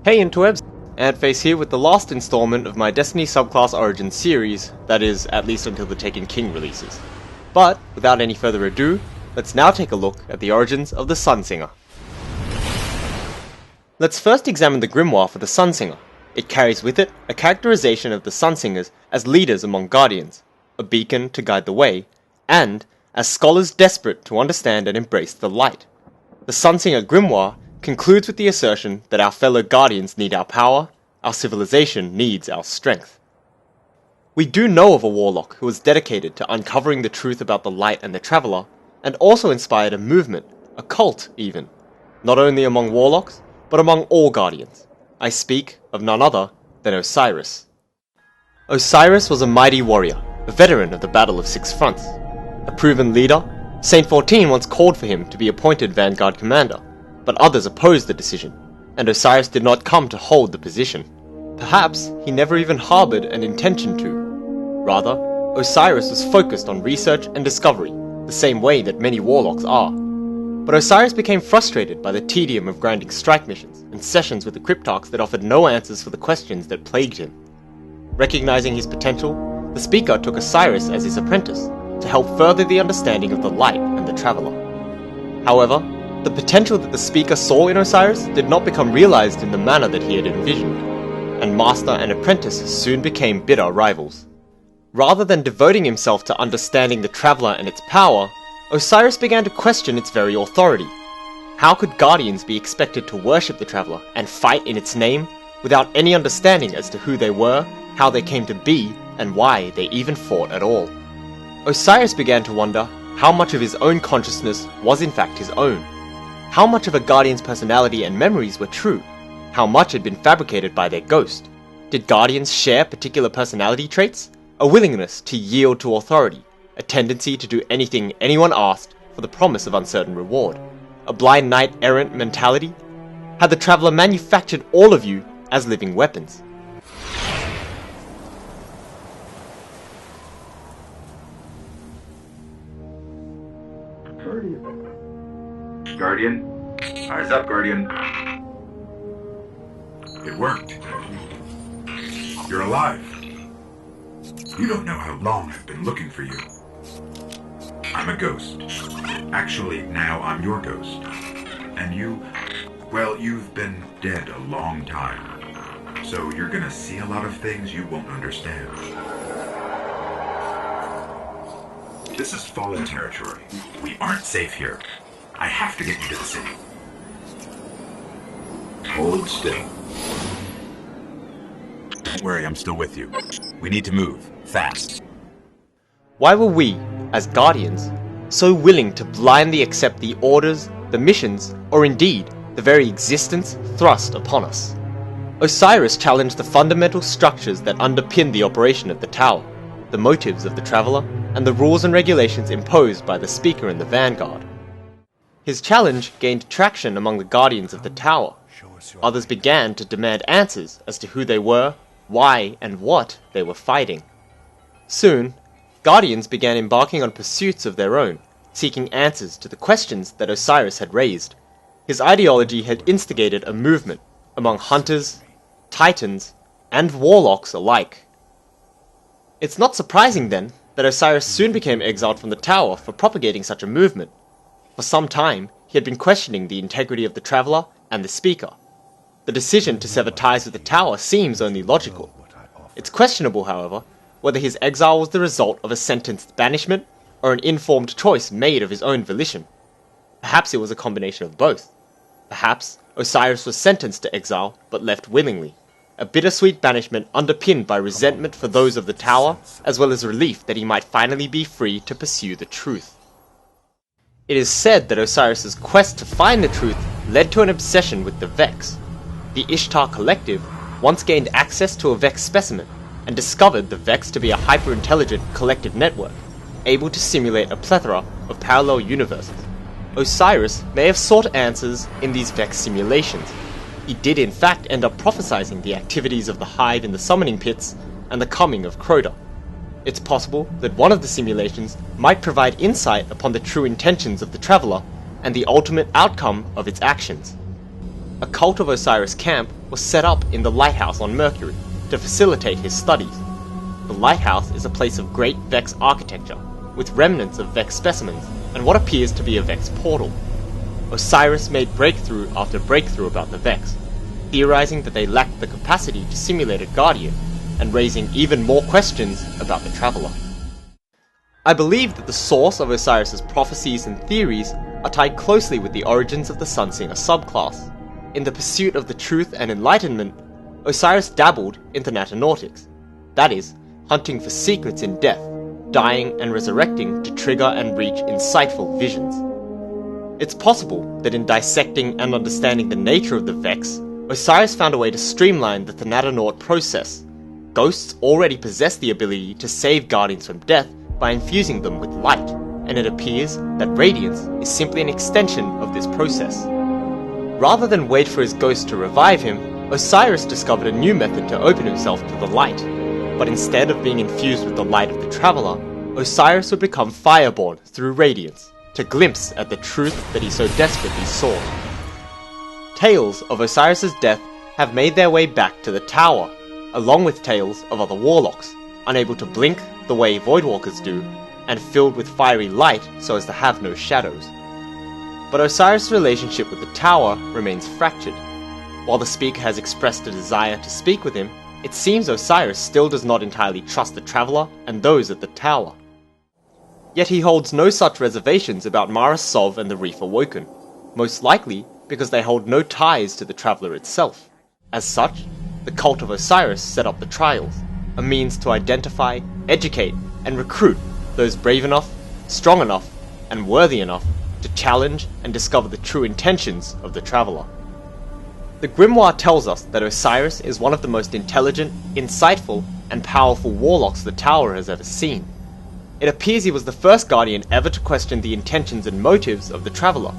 Hey interwebs, Antface here with the last installment of my Destiny Subclass Origins series, that is, at least until the Taken King releases. But, without any further ado, let's now take a look at the origins of the Sunsinger. Let's first examine the grimoire for the Sunsinger. It carries with it a characterization of the Sunsingers as leaders among Guardians, a beacon to guide the way, and as scholars desperate to understand and embrace the light. The Sunsinger grimoire concludes with the assertion that our fellow Guardians need our power, our civilization needs our strength. We do know of a warlock who was dedicated to uncovering the truth about the light and the Traveller, and also inspired a movement, a cult even, not only among warlocks, but among all Guardians. I speak of none other than Osiris. Osiris was a mighty warrior, a veteran of the Battle of Six Fronts. A proven leader, Saint 14 once called for him to be appointed Vanguard Commander, but others opposed the decision, and Osiris did not come to hold the position. Perhaps he never even harbored an intention to. Rather, Osiris was focused on research and discovery, the same way that many warlocks are. But Osiris became frustrated by the tedium of grinding strike missions and sessions with the Cryptarchs that offered no answers for the questions that plagued him. Recognizing his potential, the Speaker took Osiris as his apprentice, to help further the understanding of the light and the Traveller. However, the potential that the Speaker saw in Osiris did not become realized in the manner that he had envisioned, and Master and Apprentice soon became bitter rivals. Rather than devoting himself to understanding the Traveller and its power, Osiris began to question its very authority. How could Guardians be expected to worship the Traveller and fight in its name without any understanding as to who they were, how they came to be, and why they even fought at all? Osiris began to wonder how much of his own consciousness was in fact his own. How much of a Guardian's personality and memories were true? How much had been fabricated by their ghost? Did Guardians share particular personality traits? A willingness to yield to authority? A tendency to do anything anyone asked for the promise of uncertain reward? A blind knight-errant mentality? Had the Traveller manufactured all of you as living weapons? Guardian? Eyes up, Guardian. It worked. You're alive. You don't know how long I've been looking for you. I'm a ghost. Actually, now I'm your ghost. And you, well, you've been dead a long time. So you're gonna see a lot of things you won't understand. This is fallen territory. We aren't safe here. I have to get you to the city. Hold still. Don't worry, I'm still with you. We need to move, fast. Why were we, as Guardians, so willing to blindly accept the orders, the missions, or indeed, the very existence thrust upon us? Osiris challenged the fundamental structures that underpin the operation of the Tower, the motives of the Traveller, and the rules and regulations imposed by the Speaker and the Vanguard. His challenge gained traction among the Guardians of the Tower. Others began to demand answers as to who they were, why, and what they were fighting. Soon, Guardians began embarking on pursuits of their own, seeking answers to the questions that Osiris had raised. His ideology had instigated a movement among hunters, titans, and warlocks alike. It's not surprising then that Osiris soon became exiled from the Tower for propagating such a movement. For some time, he had been questioning the integrity of the Traveller and the Speaker. The decision to sever ties with the Tower seems only logical. It's questionable, however, whether his exile was the result of a sentenced banishment or an informed choice made of his own volition. Perhaps it was a combination of both. Perhaps Osiris was sentenced to exile but left willingly. A bittersweet banishment underpinned by resentment for those of the Tower, as well as relief that he might finally be free to pursue the truth. It is said that Osiris's quest to find the truth led to an obsession with the Vex. The Ishtar Collective once gained access to a Vex specimen and discovered the Vex to be a hyper-intelligent collective network, able to simulate a plethora of parallel universes. Osiris may have sought answers in these Vex simulations. He did in fact end up prophesizing the activities of the Hive in the summoning pits and the coming of Crota. It's possible that one of the simulations might provide insight upon the true intentions of the Traveller and the ultimate outcome of its actions. a Cult of Osiris camp was set up in the lighthouse on Mercury to facilitate his studies. The lighthouse is a place of great Vex architecture, with remnants of Vex specimens and what appears to be a Vex portal. Osiris made breakthrough after breakthrough about the Vex, theorizing that they lacked the capacity to simulate a Guardian, and raising even more questions about the Traveler. I believe that the source of Osiris's prophecies and theories are tied closely with the origins of the Sunsinger subclass. In the pursuit of the truth and enlightenment, Osiris dabbled in thanatonautics, that is, hunting for secrets in death, dying and resurrecting to trigger and reach insightful visions. It's possible that in dissecting and understanding the nature of the Vex, Osiris found a way to streamline the Thanatonaut process. Ghosts already possess the ability to save Guardians from death by infusing them with light, and it appears that Radiance is simply an extension of this process. Rather than wait for his ghost to revive him, Osiris discovered a new method to open himself to the light. But instead of being infused with the light of the Traveler, Osiris would become fireborn through Radiance, to glimpse at the truth that he so desperately sought. Tales of Osiris's death have made their way back to the tower, along with tales of other warlocks, unable to blink the way Voidwalkers do, and filled with fiery light so as to have no shadows. But Osiris' relationship with the tower remains fractured. While the speaker has expressed a desire to speak with him, it seems Osiris still does not entirely trust the Traveler and those at the tower. Yet he holds no such reservations about Mara Sov and the Reef Awoken, most likely because they hold no ties to the Traveler itself. As such, the Cult of Osiris set up the trials, a means to identify, educate, and recruit those brave enough, strong enough, and worthy enough to challenge and discover the true intentions of the Traveler. The Grimoire tells us that Osiris is one of the most intelligent, insightful, and powerful warlocks the Tower has ever seen. It appears he was the first Guardian ever to question the intentions and motives of the Traveler,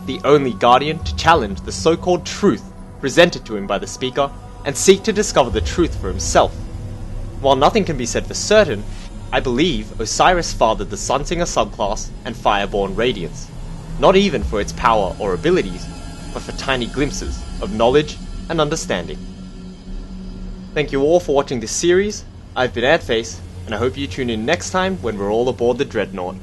the only Guardian to challenge the so-called truth presented to him by the speaker and seek to discover the truth for himself. While nothing can be said for certain, I believe Osiris fathered the Sunsinger subclass and Fireborn Radiance, not even for its power or abilities, but for tiny glimpses of knowledge and understanding. Thank you all for watching this series. I've been Adface, and I hope you tune in next time when we're all aboard the Dreadnought.